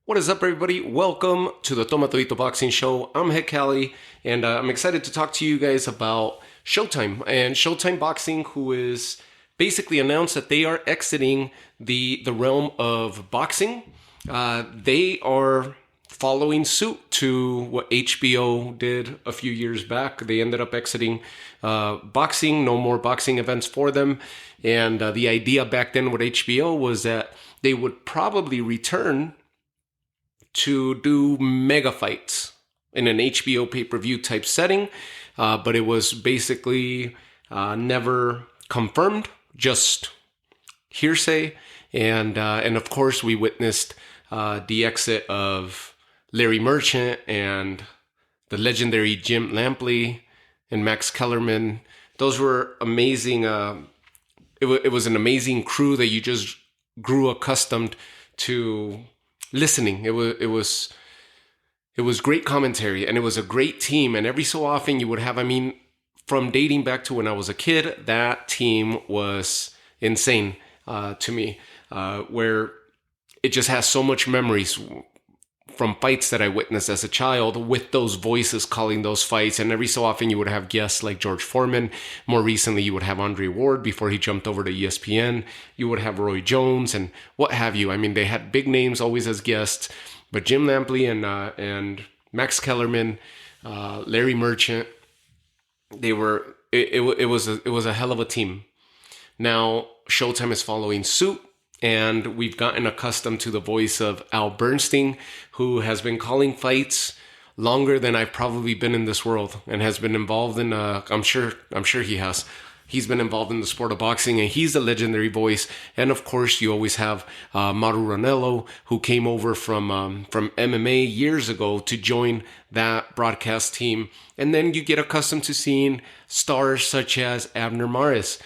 What is up, everybody? Welcome to the Toma Todito Boxing Show. I'm Head Cali, and I'm excited to talk to you guys about Showtime and Showtime Boxing, who is basically announced that they are exiting the realm of boxing. They are following suit to what HBO did a few years back. They ended up exiting boxing, no more boxing events for them. And the idea back then with HBO was that they would probably return to do mega fights in an HBO pay-per-view type setting, but it was basically never confirmed, just hearsay. And of course, we witnessed the exit of Larry Merchant and the legendary Jim Lampley and Max Kellerman. Those were amazing. It was an amazing crew that you just grew accustomed to listening. It was great commentary, and it was a great team. And every so often you would have, from dating back to when I was a kid, that team was insane to me, where it just has so much memories from fights that I witnessed as a child with those voices calling those fights. And every so often you would have guests like George Foreman. More recently, you would have Andre Ward before he jumped over to ESPN. You would have Roy Jones and what have you. They had big names always as guests, but Jim Lampley and Max Kellerman, Larry Merchant, it was a hell of a team. Now Showtime is following suit, and we've gotten accustomed to the voice of Al Bernstein, who has been calling fights longer than I've probably been in this world, and has been involved in, I'm sure he has. He's been involved in the sport of boxing, and he's a legendary voice. And of course, you always have Maru Ranello, who came over from MMA years ago to join that broadcast team. And then you get accustomed to seeing stars such as Abner Mares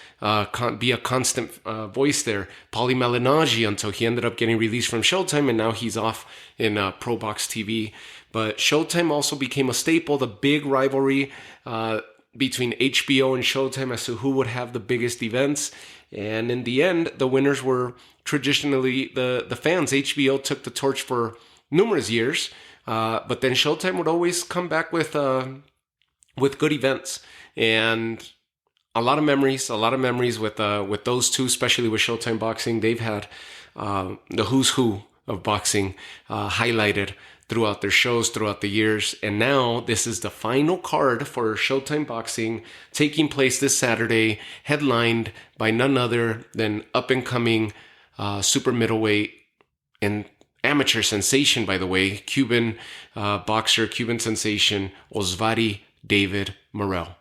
be a constant voice there. Paulie Malignaggi, until he ended up getting released from Showtime, and now he's off in Pro Box TV. But Showtime also became a staple, the big rivalry between HBO and Showtime as to who would have the biggest events. And in the end, the winners were traditionally the fans. HBO took the torch for numerous years, but then Showtime would always come back with good events. And a lot of memories with those two, especially with Showtime Boxing. They've had the who's who of boxing highlighted throughout their shows throughout the years. And now this is the final card for Showtime Boxing, taking place this Saturday, headlined by none other than up-and-coming super-middleweight and amateur sensation, by the way, Cuban boxer, Cuban sensation, Osvary David Morell.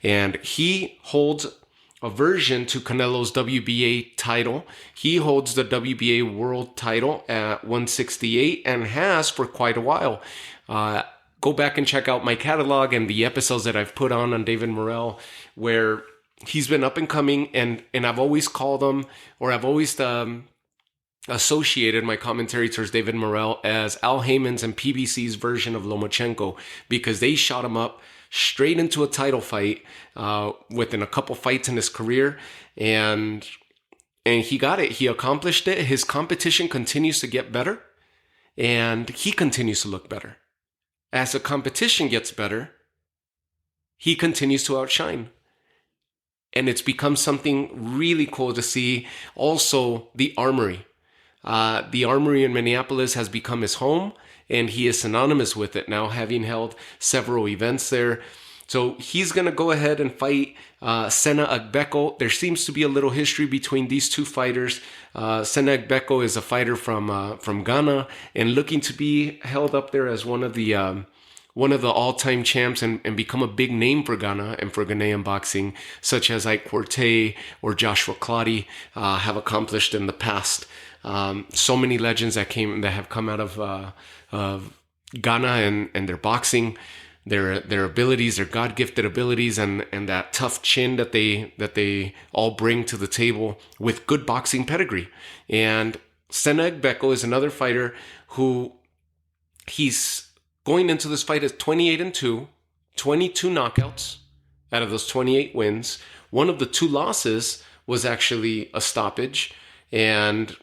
And he holds a version to Canelo's WBA title. He holds the WBA world title at 168 and has for quite a while. Go back and check out my catalog and the episodes that I've put on David Morell, where he's been up and coming, and I've always called him, or I've always associated my commentary towards David Morell as Al Heyman's and PBC's version of Lomachenko, because they shot him up straight into a title fight within a couple fights in his career, and he got it. He accomplished it. His competition continues to get better, and he continues to look better. As the competition gets better, he continues to outshine. And it's become something really cool to see. Also, the Armory. The Armory in Minneapolis has become his home, and he is synonymous with it now, having held several events there. So he's going to go ahead and fight Sena Agbeko. There seems to be a little history between these two fighters. Sena Agbeko is a fighter from Ghana, and looking to be held up there as one of the all-time champs and become a big name for Ghana and for Ghanaian boxing, such as Ike Quartey or Joshua Clottey have accomplished in the past. So many legends that have come out of Ghana and their boxing, their abilities, their God-gifted abilities, and that tough chin that they all bring to the table with good boxing pedigree. And Sena Agbeko is another fighter who he's going into this fight as 28-2, 22 knockouts out of those 28 wins. One of the two losses was actually a stoppage, and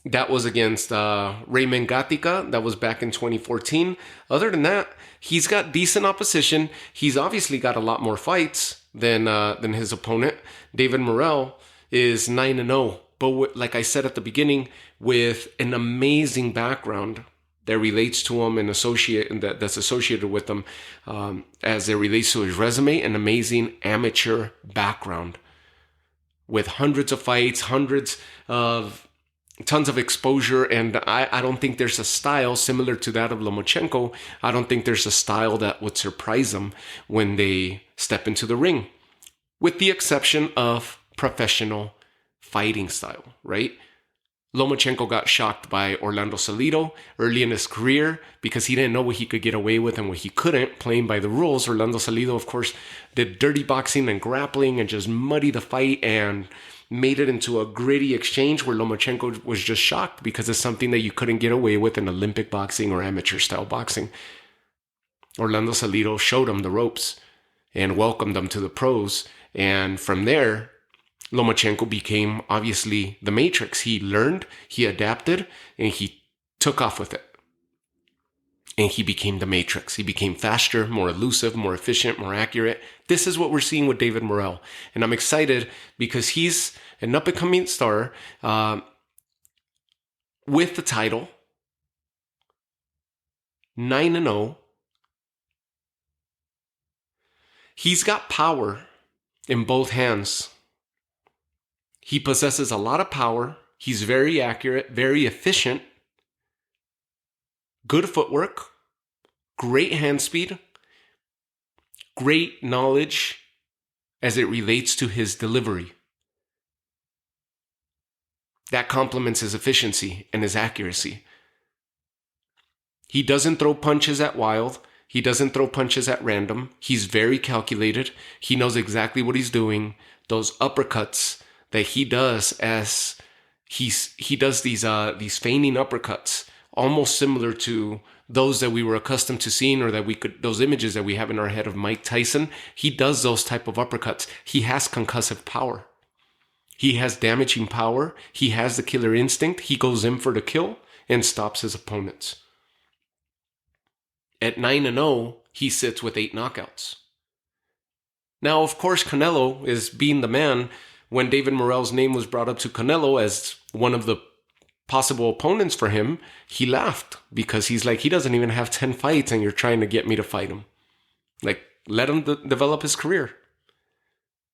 That was against Raymond Gatica. That was back in 2014. Other than that, he's got decent opposition. He's obviously got a lot more fights than his opponent. David Morell is 9-0. But like I said at the beginning, with an amazing background that relates to him and that's associated with him as it relates to his resume, an amazing amateur background with hundreds of fights, tons of exposure, and I don't think there's a style similar to that of Lomachenko. I don't think there's a style that would surprise them when they step into the ring, with the exception of professional fighting style, right? Lomachenko got shocked by Orlando Salido early in his career because he didn't know what he could get away with and what he couldn't, playing by the rules. Orlando Salido, of course, did dirty boxing and grappling and just muddied the fight and made it into a gritty exchange where Lomachenko was just shocked because it's something that you couldn't get away with in Olympic boxing or amateur style boxing. Orlando Salido showed him the ropes and welcomed him to the pros. And from there, Lomachenko became obviously the Matrix. He learned, he adapted, and he took off with it. And he became the Matrix. He became faster, more elusive, more efficient, more accurate. This is what we're seeing with David Morell. And I'm excited because he's an up-and-coming star with the title, 9-0. He's got power in both hands. He possesses a lot of power. He's very accurate, very efficient, good footwork, great hand speed, great knowledge as it relates to his delivery. That complements his efficiency and his accuracy. He doesn't throw punches at wild. He doesn't throw punches at random. He's very calculated. He knows exactly what he's doing. Those uppercuts that he does as he does these feigning uppercuts, almost similar to those that we were accustomed to seeing, or those images that we have in our head of Mike Tyson. He does those type of uppercuts. He has concussive power. He has damaging power. He has the killer instinct. He goes in for the kill and stops his opponents. At 9-0, he sits with 8 knockouts. Now, of course, Canelo is being the man. When David Morell's name was brought up to Canelo as one of the possible opponents for him, he laughed because he's like, he doesn't even have 10 fights and you're trying to get me to fight him. Like, let him develop his career.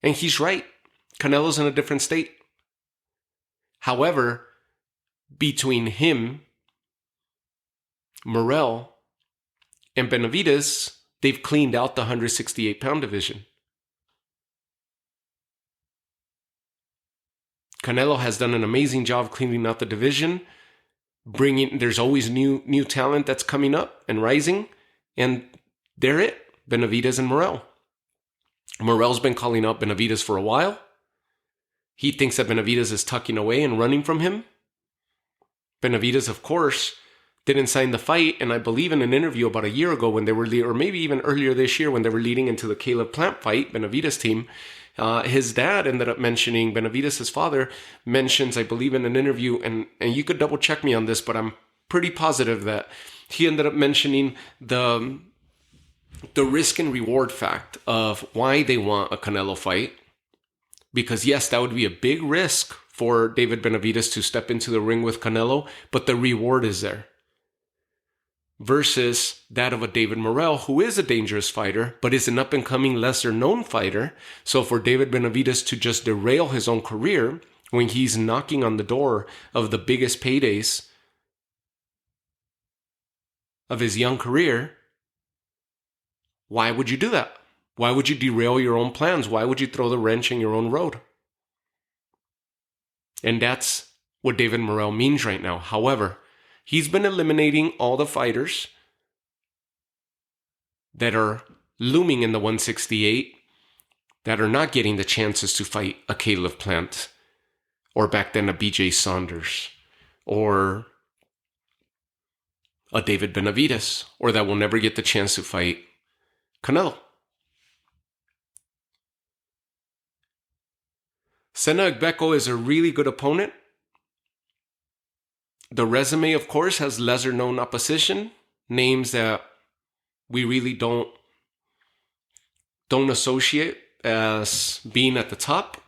And he's right. Canelo's in a different state. However, between him, Morell, and Benavidez, they've cleaned out the 168-pound division. Canelo has done an amazing job cleaning out the division, there's always new talent that's coming up and rising, and they're it, Benavidez and Morell. Morell's been calling out Benavidez for a while. He thinks that Benavidez is tucking away and running from him. Benavidez, of course, didn't sign the fight, and I believe in an interview about a year ago when they were, or maybe even earlier this year when they were leading into the Caleb Plant fight, Benavidez team, his dad ended up mentioning, Benavidez' father mentions, I believe in an interview, and you could double check me on this, but I'm pretty positive that he ended up mentioning the risk and reward fact of why they want a Canelo fight. Because yes, that would be a big risk for David Benavidez to step into the ring with Canelo, but the reward is there. Versus that of a David Morell, who is a dangerous fighter, but is an up-and-coming, lesser-known fighter. So for David Benavidez to just derail his own career when he's knocking on the door of the biggest paydays of his young career, why would you do that? Why would you derail your own plans? Why would you throw the wrench in your own road? And that's what David Morell means right now. However, he's been eliminating all the fighters that are looming in the 168 that are not getting the chances to fight a Caleb Plant, or back then a BJ Saunders, or a David Benavidez, or that will never get the chance to fight Canelo. Sena Agbeko is a really good opponent. The resume, of course, has lesser known opposition, names that we really don't associate as being at the top.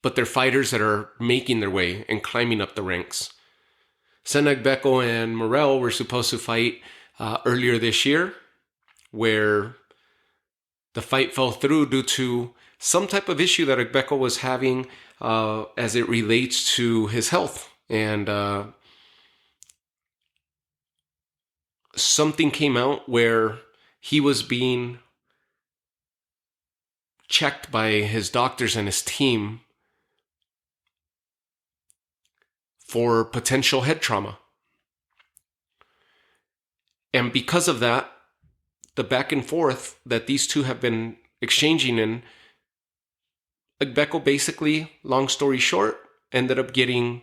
But they're fighters that are making their way and climbing up the ranks. Sena Agbeko and Morrell were supposed to fight earlier this year, where the fight fell through due to some type of issue that Agbeko was having as it relates to his health. And something came out where he was being checked by his doctors and his team for potential head trauma. And because of that, the back and forth that these two have been exchanging in, Agbeko basically, long story short, ended up getting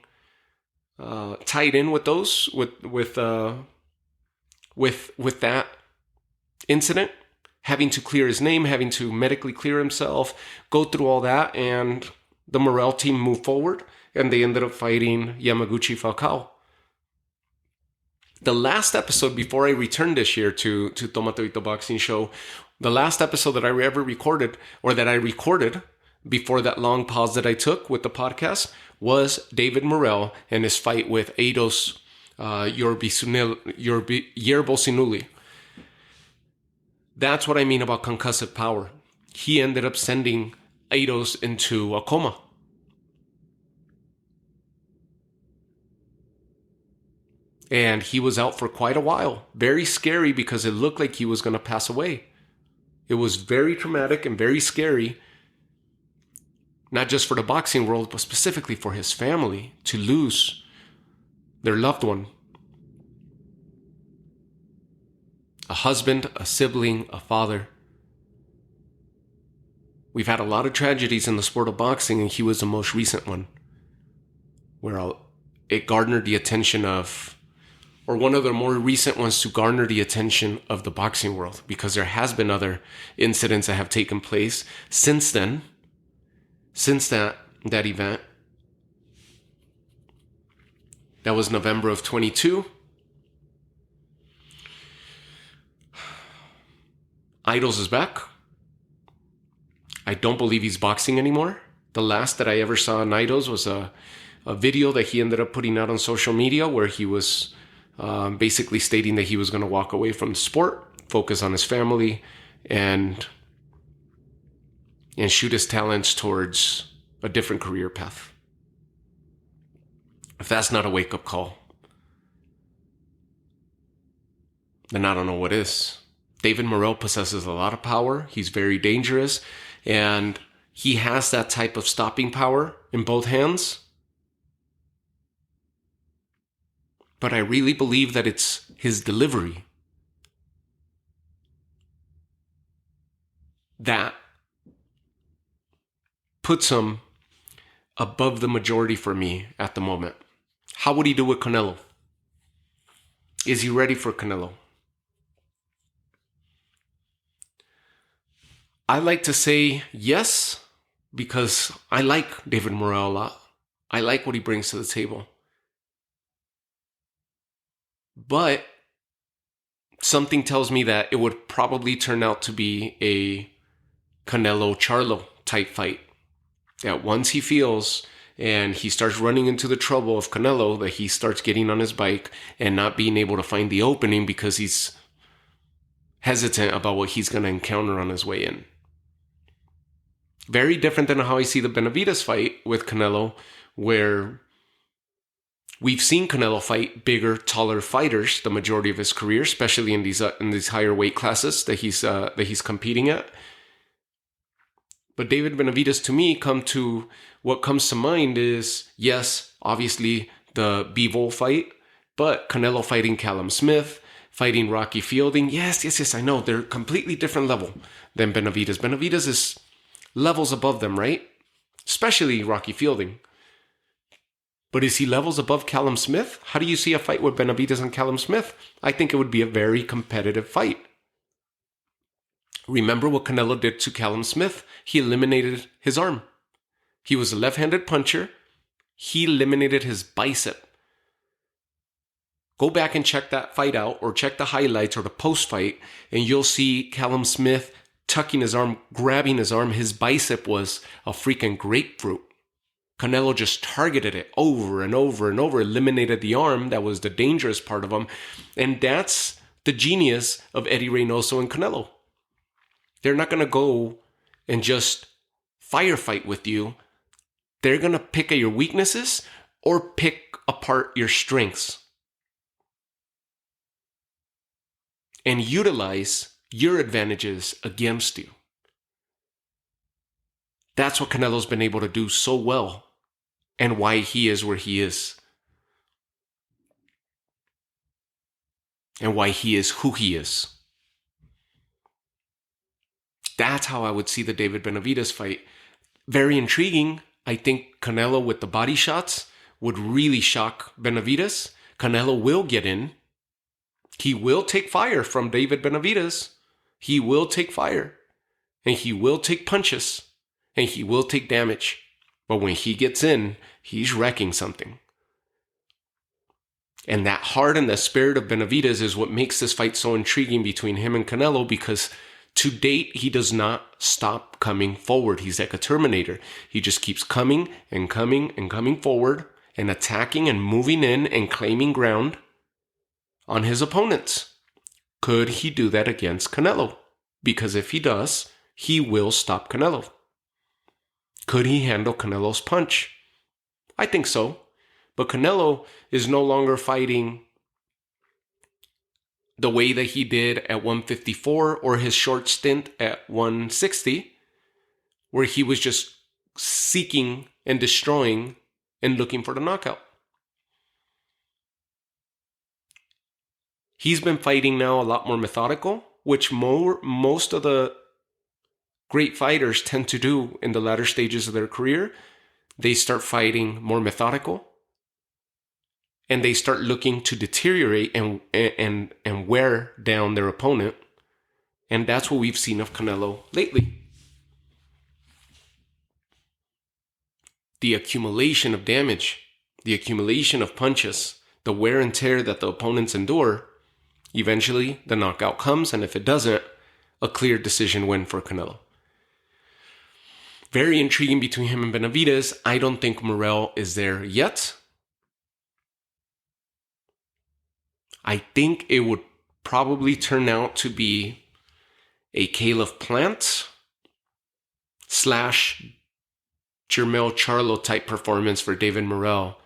tied in with those, with that incident, having to clear his name, having to medically clear himself, go through all that, and the Morrell team moved forward, and they ended up fighting Yamaguchi Falcao. The last episode before I returned this year to Tomato Boxing Show, the last episode that I ever recorded, or that I recorded before that long pause that I took with the podcast, was David Morell and his fight with Eidos Yerbosinuli. That's what I mean about concussive power. He ended up sending Eidos into a coma. And he was out for quite a while. Very scary because it looked like he was going to pass away. It was very traumatic and very scary, not just for the boxing world, but specifically for his family to lose their loved one. A husband, a sibling, a father. We've had a lot of tragedies in the sport of boxing, and he was the most recent one, where it garnered the attention of, or one of the more recent ones to garner the attention of the boxing world, because there has been other incidents that have taken place since then, since that event. That was November of 22. Eidos is back. I don't believe he's boxing anymore. The last that I ever saw on Eidos was a video that he ended up putting out on social media where he was basically stating that he was going to walk away from the sport, focus on his family, and shoot his talents towards a different career path. If that's not a wake-up call, then I don't know what is. David Morell possesses a lot of power. He's very dangerous, and he has that type of stopping power in both hands. But I really believe that it's his delivery that puts him above the majority for me at the moment. How would he do with Canelo? Is he ready for Canelo? I like to say yes, because I like David Morell a lot. I like what he brings to the table. But something tells me that it would probably turn out to be a Canelo-Charlo type fight. That once he feels and he starts running into the trouble of Canelo, that he starts getting on his bike and not being able to find the opening because he's hesitant about what he's going to encounter on his way in. Very different than how I see the Benavidez fight with Canelo, where we've seen Canelo fight bigger, taller fighters the majority of his career, especially in these higher weight classes that he's competing at. But David Benavidez, to me, what comes to mind is, yes, obviously the Bivol fight, but Canelo fighting Callum Smith, fighting Rocky Fielding. Yes, I know. They're completely different level than Benavidez. Benavidez is levels above them, right? Especially Rocky Fielding. But is he levels above Callum Smith? How do you see a fight with Benavidez and Callum Smith? I think it would be a very competitive fight. Remember what Canelo did to Callum Smith? He eliminated his arm. He was a left-handed puncher, He eliminated his bicep. Go back and check that fight out, or check the highlights or the post-fight, and you'll see Callum Smith tucking his arm, grabbing his arm. His bicep was a freaking grapefruit. Canelo just targeted it over and over and over, eliminated the arm. That was the dangerous part of him. And that's the genius of Eddie Reynoso and Canelo. They're not going to go and just firefight with you. They're going to pick at your weaknesses or pick apart your strengths and utilize your advantages against you. That's what Canelo's been able to do so well, and why he is where he is, and why he is who he is. That's how I would see the David Benavidez fight. Very intriguing. I think Canelo with the body shots would really shock Benavidez. Canelo will get in. He will take fire from David Benavidez. He will take fire. And he will take punches. And he will take damage. But when he gets in, he's wrecking something. And that heart and the spirit of Benavidez is what makes this fight so intriguing between him and Canelo, because to date, he does not stop coming forward. He's like a Terminator. He just keeps coming and coming and coming forward and attacking and moving in and claiming ground on his opponents. Could he do that against Canelo? Because if he does, he will stop Canelo. Could he handle Canelo's punch? I think so. But Canelo is no longer fighting the way that he did at 154 or his short stint at 160, where he was just seeking and destroying and looking for the knockout. He's been fighting now a lot more methodical, which most of the great fighters tend to do in the latter stages of their career. They start fighting more methodical, and they start looking to deteriorate and wear down their opponent. And that's what we've seen of Canelo lately. The accumulation of damage, the accumulation of punches, the wear and tear that the opponents endure, eventually the knockout comes, and if it doesn't, a clear decision win for Canelo. Very intriguing between him and Benavidez. I don't think Morrell is there yet. I think it would probably turn out to be a Caleb Plant / Jermell Charlo type performance for David Morrell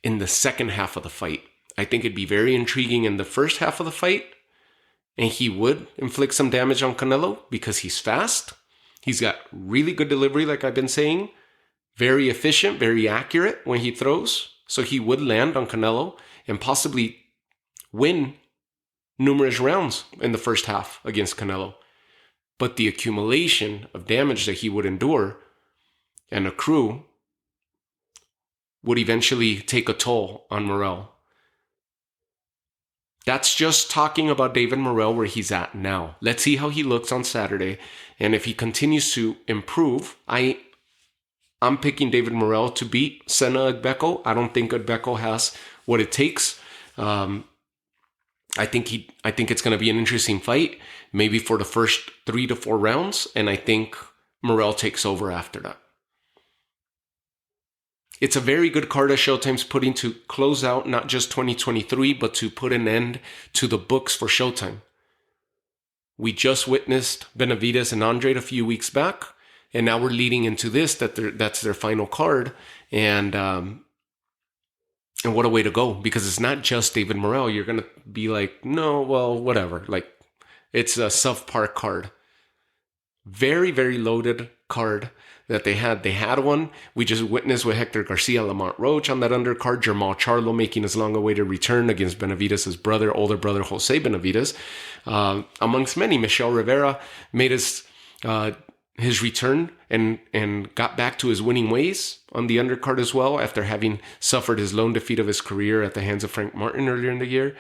in the second half of the fight. I think it'd be very intriguing in the first half of the fight, and he would inflict some damage on Canelo because he's fast. He's got really good delivery, like I've been saying. Very efficient, very accurate when he throws. So he would land on Canelo and possibly win numerous rounds in the first half against Canelo. But the accumulation of damage that he would endure and accrue would eventually take a toll on Morrell. That's just talking about David Morrell where he's at now. Let's see how he looks on Saturday. And if he continues to improve, I'm picking David Morrell to beat Sena Agbeko. I don't think Agbeko has what it takes. I think it's going to be an interesting fight, maybe for the first 3 to 4 rounds, and I think Morrell takes over after that. It's a very good card that Showtime's putting to close out not just 2023, but to put an end to the books for Showtime. We just witnessed Benavidez and Andre a few weeks back, and now we're leading into this, that's their final card, and what a way to go, because it's not just David Morrell. You're going to be like, no, well, whatever. Like, it's a subpar card. Very, very loaded card that they had. They had one. We just witnessed with Hector Garcia, Lamont Roach on that undercard. Jermall Charlo making his long-awaited return against Benavidez' brother, older brother, Jose Benavidez. Amongst many, Michel Rivera made his return and got back to his winning ways on the undercard as well, after having suffered his lone defeat of his career at the hands of Frank Martin earlier in the year.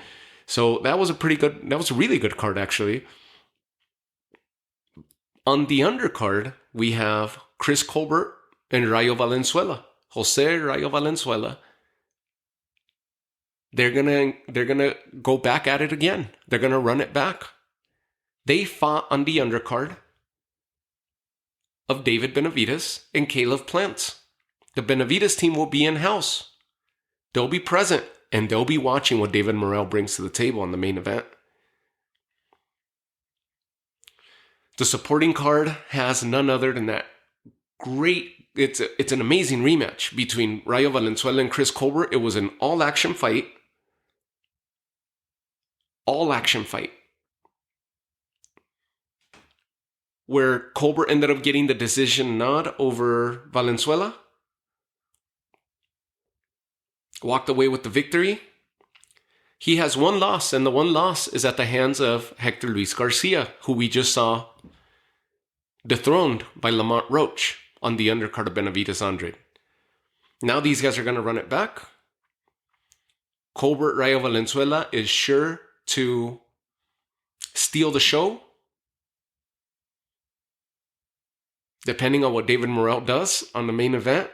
So that was a really good card, actually. On the undercard, we have Chris Colbert and Rayo Valenzuela. Jose Rayo Valenzuela, they're gonna go back at it again. They're gonna run it back. They fought on the undercard of David Benavidez and Caleb Plant. The Benavidez team will be in-house. They'll be present, and they'll be watching what David Morell brings to the table on the main event. The supporting card has none other than that great, it's an amazing rematch between Rayo Valenzuela and Chris Colbert. It was an all-action fight. All-action fight. Where Colbert ended up getting the decision nod over Valenzuela. Walked away with the victory. He has one loss, and the one loss is at the hands of Hector Luis Garcia, who we just saw dethroned by Lamont Roach on the undercard of Benavidez Andrade. Now these guys are going to run it back. Colbert Rayo Valenzuela is sure to steal the show, depending on what David Morell does on the main event.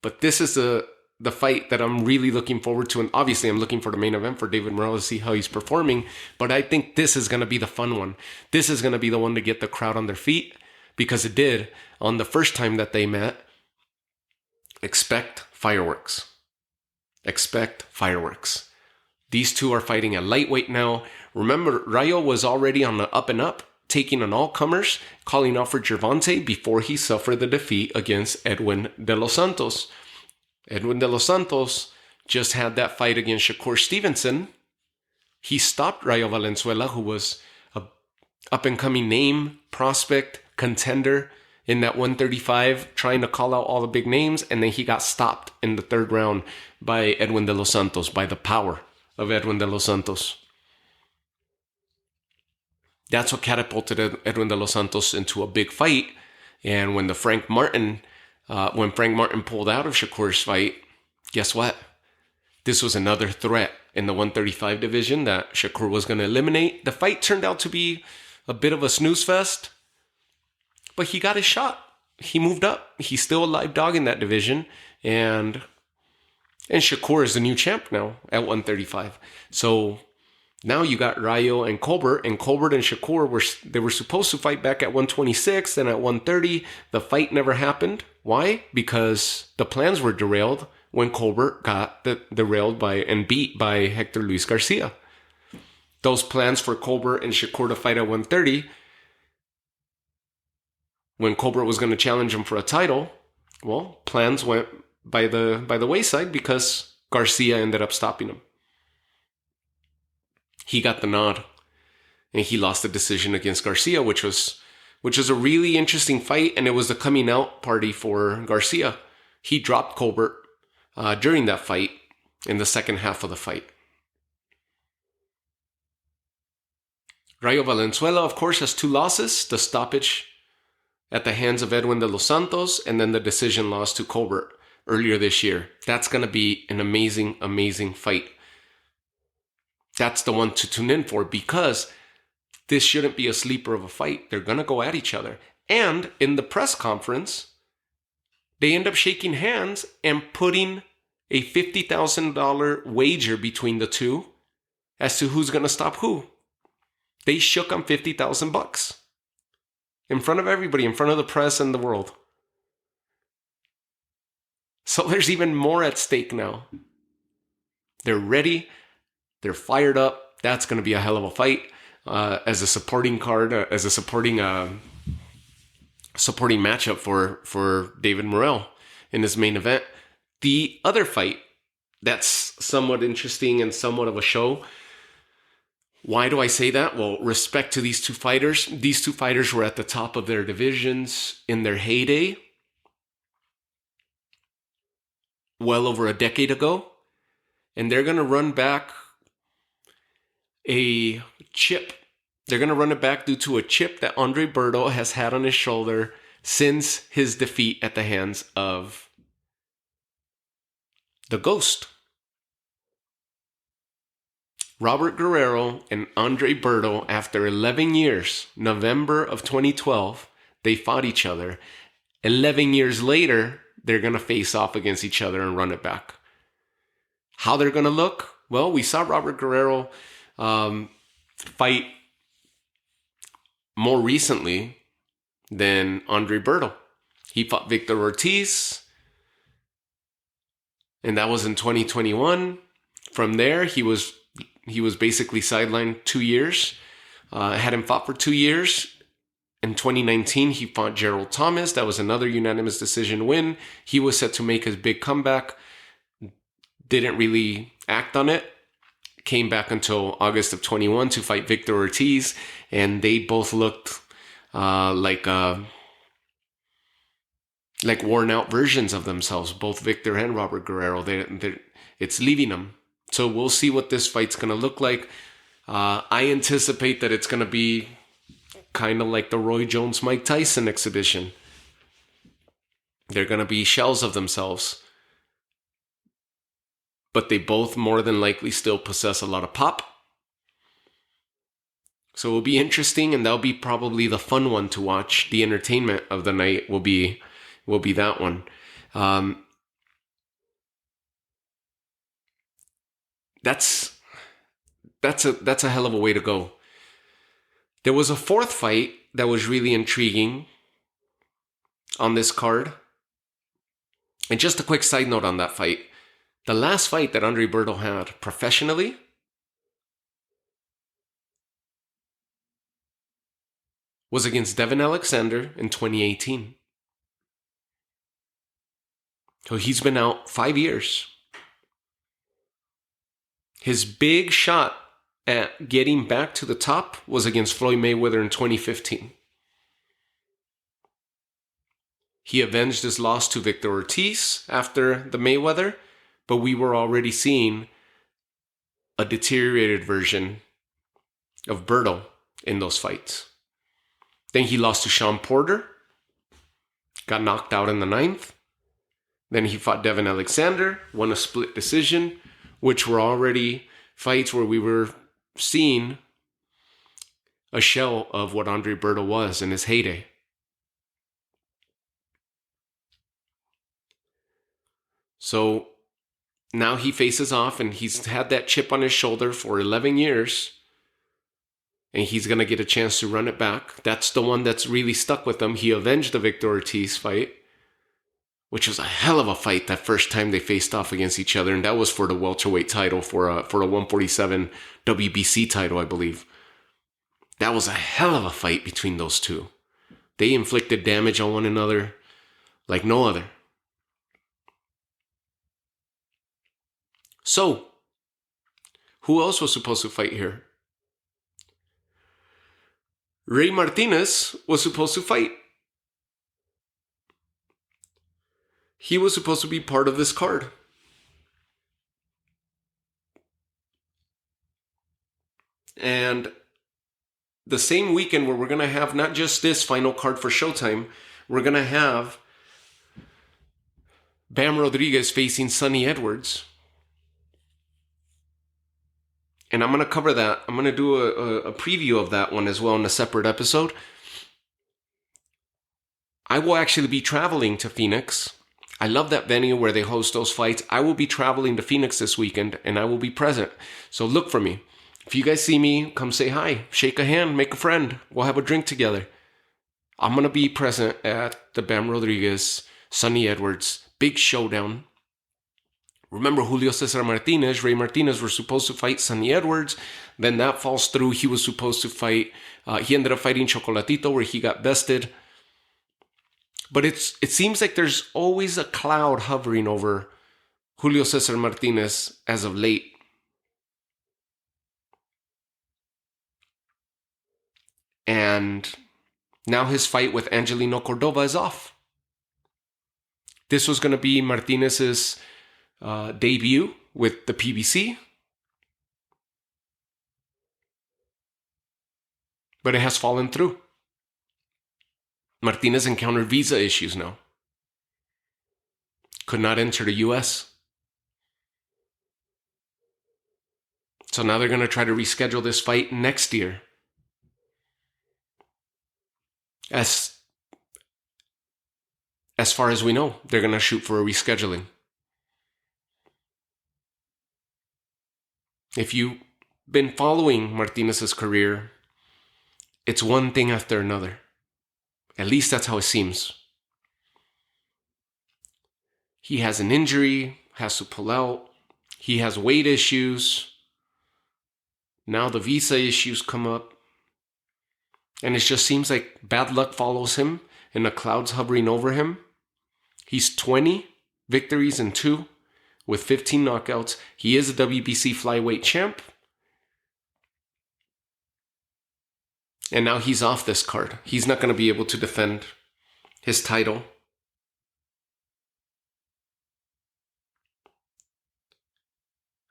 But this is the fight that I'm really looking forward to. And obviously I'm looking for the main event for David Morell to see how he's performing. But I think this is going to be the fun one. This is going to be the one to get the crowd on their feet, because it did on the first time that they met. Expect fireworks. Expect fireworks. These two are fighting at lightweight now. Remember, Rayo was already on the up and up, taking on all comers, calling out for Gervonta before he suffered the defeat against Edwin de los Santos. Edwin de los Santos just had that fight against Shakur Stevenson. He stopped Rayo Valenzuela, who was a up-and-coming name, prospect, contender in that 135, trying to call out all the big names, and then he got stopped in the third round by Edwin de los Santos, by the power of Edwin de los Santos. That's what catapulted Edwin de los Santos into a big fight. And when Frank Martin pulled out of Shakur's fight, guess what? This was another threat in the 135 division that Shakur was going to eliminate. The fight turned out to be a bit of a snooze fest, but he got his shot. He moved up. He's still a live dog in that division. And Shakur is the new champ now at 135. So now you got Rayo and Colbert and Shakur were supposed to fight back at 126, then at 130. The fight never happened. Why? Because the plans were derailed when Colbert got derailed and beat by Hector Luis Garcia. Those plans for Colbert and Shakur to fight at 130, when Colbert was going to challenge him for a title, well, plans went by the wayside because Garcia ended up stopping him. He got the nod, and he lost the decision against Garcia, which was a really interesting fight, and it was the coming out party for Garcia. He dropped Colbert during that fight in the second half of the fight. Rayo Valenzuela, of course, has 2 losses: the stoppage at the hands of Edwin de los Santos, and then the decision loss to Colbert earlier this year. That's going to be an amazing, amazing fight. That's the one to tune in for, because this shouldn't be a sleeper of a fight. They're going to go at each other. And in the press conference, they end up shaking hands and putting a $50,000 wager between the two as to who's going to stop who. They shook on $50,000 in front of everybody, in front of the press and the world. So there's even more at stake now. They're ready. They're fired up. That's going to be a hell of a fight. As a supporting card, as a supporting matchup for David Morell in his main event. The other fight that's somewhat interesting and somewhat of a show. Why do I say that? Well, respect to these two fighters. These two fighters were at the top of their divisions in their heyday well over a decade ago. And they're going to run back a chip. They're going to run it back due to a chip that Andre Berto has had on his shoulder since his defeat at the hands of the Ghost. Robert Guerrero and Andre Berto, after 11 years, November of 2012, they fought each other. 11 years later, they're going to face off against each other and run it back. How they're going to look? Well, we saw Robert Guerrero fight more recently than Andre Berto. He fought Victor Ortiz, and that was in 2021. From there, he was basically sidelined 2 years. Had him fought for 2 years. In 2019, he fought Gerald Thomas. That was another unanimous decision win. He was set to make his big comeback. Didn't really act on it. Came back until August of 21 to fight Victor Ortiz. And they both looked like worn out versions of themselves. Both Victor and Robert Guerrero. It's leaving them. So we'll see what this fight's going to look like. I anticipate that it's going to be kind of like the Roy Jones-Mike Tyson exhibition. They're going to be shells of themselves. But they both more than likely still possess a lot of pop. So it'll be interesting, and that'll be probably the fun one to watch. The entertainment of the night will be that one. That's a hell of a way to go. There was a fourth fight that was really intriguing on this card. And just a quick side note on that fight. The last fight that Andre Berto had professionally was against Devin Alexander in 2018. So he's been out 5 years. His big shot at getting back to the top was against Floyd Mayweather in 2015. He avenged his loss to Victor Ortiz after the Mayweather, but we were already seeing a deteriorated version of Berto in those fights. Then he lost to Sean Porter, got knocked out in the 9th. Then he fought Devin Alexander, won a split decision, which were already fights where we were seeing a shell of what Andre Berto was in his heyday. So now he faces off, and he's had that chip on his shoulder for 11 years, and he's going to get a chance to run it back. That's the one that's really stuck with him. He avenged the Victor Ortiz fight, which was a hell of a fight that first time they faced off against each other, and that was for the welterweight title, for a 147 WBC title, I believe. That was a hell of a fight between those two. They inflicted damage on one another like no other. So, who else was supposed to fight here? Ray Martinez was supposed to fight. He was supposed to be part of this card. And the same weekend where we're going to have not just this final card for Showtime, we're going to have Bam Rodriguez facing Sonny Edwards. And I'm going to cover that. I'm going to do a preview of that one as well in a separate episode. I will actually be traveling to Phoenix. I love that venue where they host those fights. I will be traveling to Phoenix this weekend, and I will be present. So look for me. If you guys see me, come say hi, shake a hand, make a friend. We'll have a drink together. I'm going to be present at the Bam Rodriguez, Sonny Edwards, big showdown. Remember, Julio Cesar Martinez, Ray Martinez were supposed to fight Sonny Edwards. Then that falls through. He was supposed to fight. He ended up fighting Chocolatito, where he got bested. But it seems like there's always a cloud hovering over Julio Cesar Martinez as of late. And now his fight with Angelino Cordova is off. This was going to be Martinez's debut with the PBC. But it has fallen through. Martinez encountered visa issues now. Could not enter the U.S. So now they're going to try to reschedule this fight next year. As as far as we know, they're going to shoot for a rescheduling. If you've been following Martinez's career, it's one thing after another. At least that's how it seems. He has an injury, has to pull out. He has weight issues. Now the visa issues come up. And it just seems like bad luck follows him and the clouds hovering over him. He's 20 victories and 2 with 15 knockouts. He is a WBC flyweight champ. And now he's off this card. He's not going to be able to defend his title.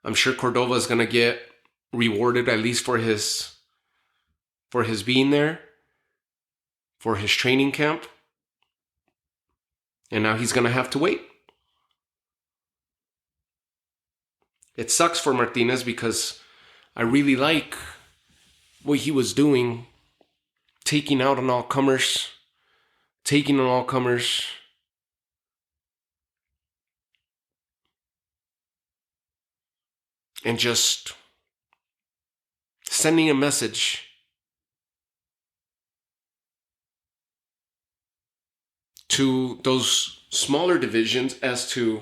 I'm sure Cordova is going to get rewarded at least for his being there, for his training camp. And now he's going to have to wait. It sucks for Martinez because I really like what he was doing, taking on all comers, and just sending a message to those smaller divisions as to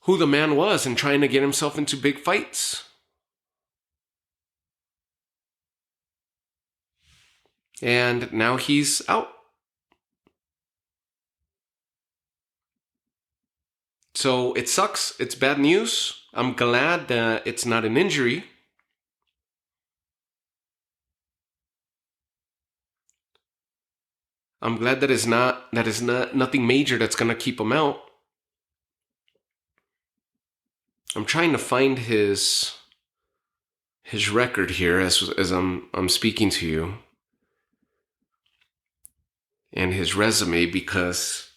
who the man was and trying to get himself into big fights. And now he's out. So it sucks. It's bad news. I'm glad that it's not an injury. I'm glad that is not nothing major that's gonna keep him out. I'm trying to find his record here as I'm speaking to you, and his resume, because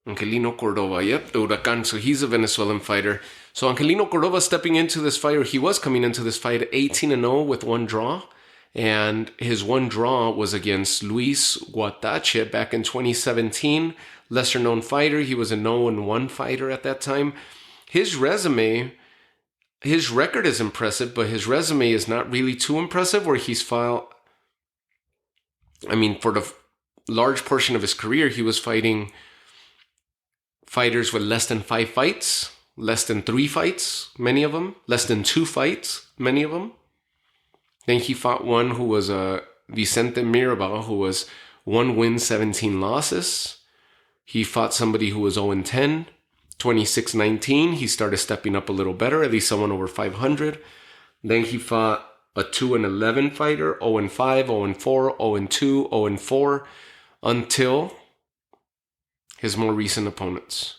Angelino Cordova, yep, the Huracan. So he's a Venezuelan fighter. So Angelino Cordova stepping into this fight, or he was coming into this fight 18-0 with 1 draw. And his 1 draw was against Luis Guatache back in 2017. Lesser known fighter. He was a 0-1 fighter at that time. His record is impressive, but his resume is not really too impressive, where he's filed. I mean, for the large portion of his career, he was fighting fighters with less than 5 fights, less than 3 fights, many of them, less than 2 fights, many of them. Then he fought one who was Vicente Mirabal, who was 1 win, 17 losses. He fought somebody who was 0-10, 26-19. He started stepping up a little better, at least someone over 500. Then he fought a 2-11 fighter, 0-5, 0-4, 0-2, 0-4, until his more recent opponents.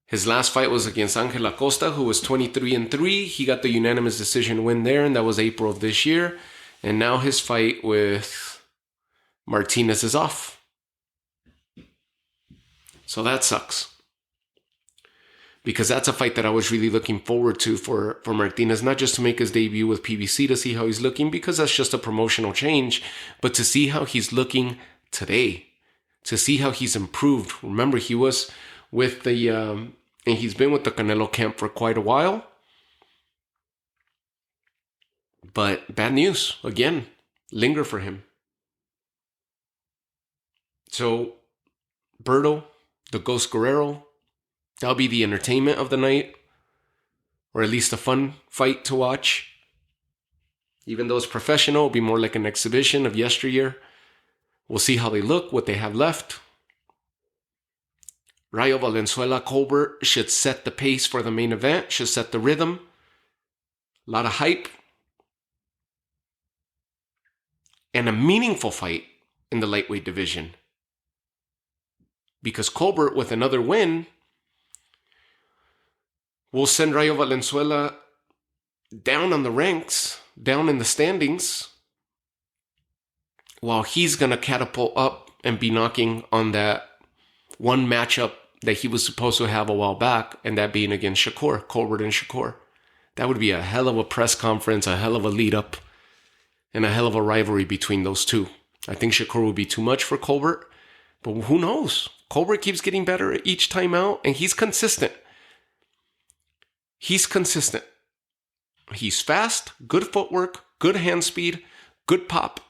His last fight was against Angel Acosta, who was 23-3. He got the unanimous decision win there, and that was April of this year. And now his fight with Martinez is off. So that sucks. Because that's a fight that I was really looking forward to for Martinez, not just to make his debut with PBC to see how he's looking, because that's just a promotional change, but to see how he's looking today, to see how he's improved. Remember, he was with and he's been with the Canelo camp for quite a while. But bad news, again, linger for him. So, Berto, the Ghost Guerrero, that'll be the entertainment of the night, or at least a fun fight to watch. Even though it's professional, it'll be more like an exhibition of yesteryear. We'll see how they look, what they have left. Rayo Valenzuela Colbert should set the pace for the main event, should set the rhythm. A lot of hype. And a meaningful fight in the lightweight division. Because Colbert, with another win, will send Rayo Valenzuela down on the ranks, down in the standings, while he's going to catapult up and be knocking on that one matchup that he was supposed to have a while back, and that being against Shakur, Colbert and Shakur. That would be a hell of a press conference, a hell of a lead up, and a hell of a rivalry between those two. I think Shakur would be too much for Colbert, but who knows? Colbert keeps getting better each time out, and he's consistent. He's consistent. He's fast, good footwork, good hand speed, good pop.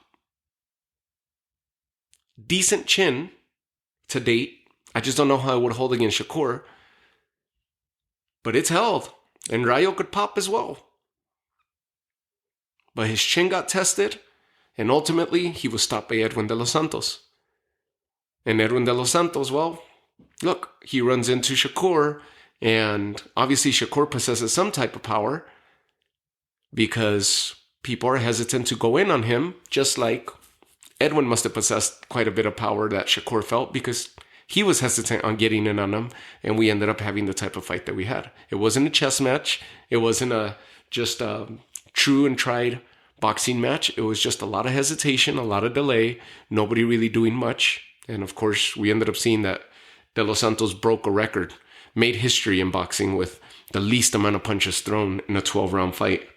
Decent chin to date. I just don't know how it would hold against Shakur. But it's held. And Rayo could pop as well. But his chin got tested. And ultimately, he was stopped by Edwin de los Santos. And Edwin de los Santos, well, look, he runs into Shakur. And obviously Shakur possesses some type of power. Because people are hesitant to go in on him. Just like Edwin must have possessed quite a bit of power that Shakur felt. Because he was hesitant on getting in on him, and we ended up having the type of fight that we had. It wasn't a chess match. It wasn't just a true and tried boxing match. It was just a lot of hesitation, a lot of delay, nobody really doing much. And of course, we ended up seeing that De Los Santos broke a record, made history in boxing with the least amount of punches thrown in a 12-round fight.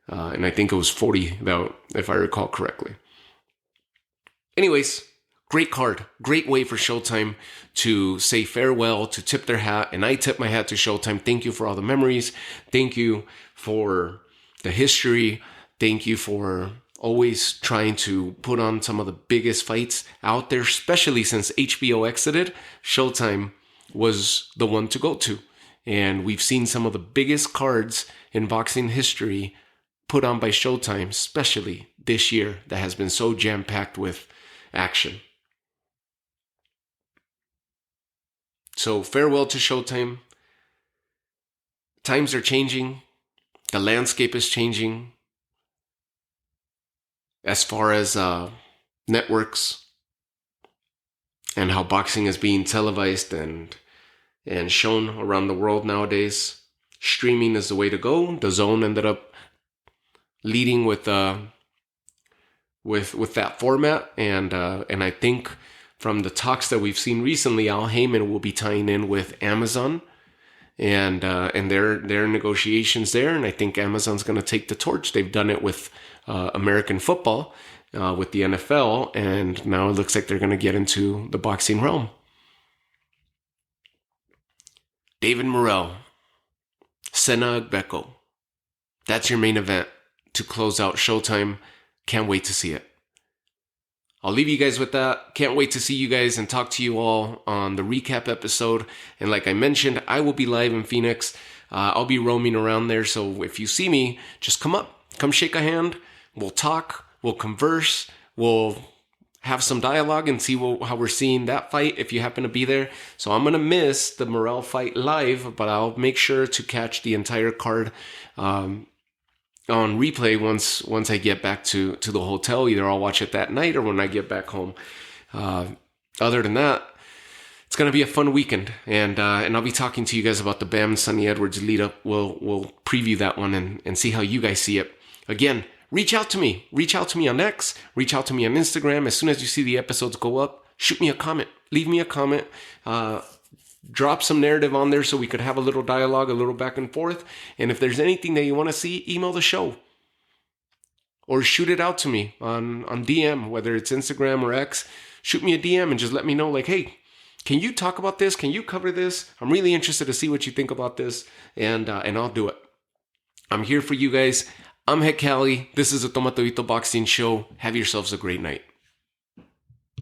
And I think it was 40, though, if I recall correctly. Anyways, great card. Great way for Showtime to say farewell, to tip their hat. And I tip my hat to Showtime. Thank you for all the memories. Thank you for the history. Thank you for always trying to put on some of the biggest fights out there, especially since HBO exited. Showtime was the one to go to. And we've seen some of the biggest cards in boxing history put on by Showtime, especially this year, that has been so jam-packed with action. So farewell to Showtime. Times are changing. The landscape is changing. As far as networks and how boxing is being televised and shown around the world nowadays, streaming is the way to go. DAZN ended up leading with that format, and I think from the talks that we've seen recently, Al Heyman will be tying in with Amazon and their negotiations there, and I think Amazon's going to take the torch. They've done it with American football, with the NFL, and now it looks like they're going to get into the boxing realm. David Morell, Sena Agbeko. That's your main event to close out Showtime. Can't wait to see it. I'll leave you guys with that. Can't wait to see you guys and talk to you all on the recap episode. And like I mentioned, I will be live in Phoenix. I'll be roaming around there. So if you see me, just come up, come shake a hand. We'll talk, we'll converse, we'll have some dialogue and see how we're seeing that fight if you happen to be there. So I'm going to miss the Morell fight live, but I'll make sure to catch the entire card on replay once I get back to the hotel. Either I'll watch it that night or when I get back home. Other than that, it's going to be a fun weekend, and I'll be talking to you guys about the Bam and Sonny Edwards lead up. We'll preview that one and see how you guys see it. Again, reach out to me. Reach out to me on X. Reach out to me on Instagram. As soon as you see the episodes go up, shoot me a comment. Leave me a comment. Drop some narrative on there so we could have a little dialogue, a little back and forth. And if there's anything that you want to see, email the show. Or shoot it out to me on DM, whether it's Instagram or X. Shoot me a DM and just let me know, like, hey, can you talk about this? Can you cover this? I'm really interested to see what you think about this. And I'll do it. I'm here for you guys. I'm Heck Cali. This is a Tomatobito Boxing Show. Have yourselves a great night.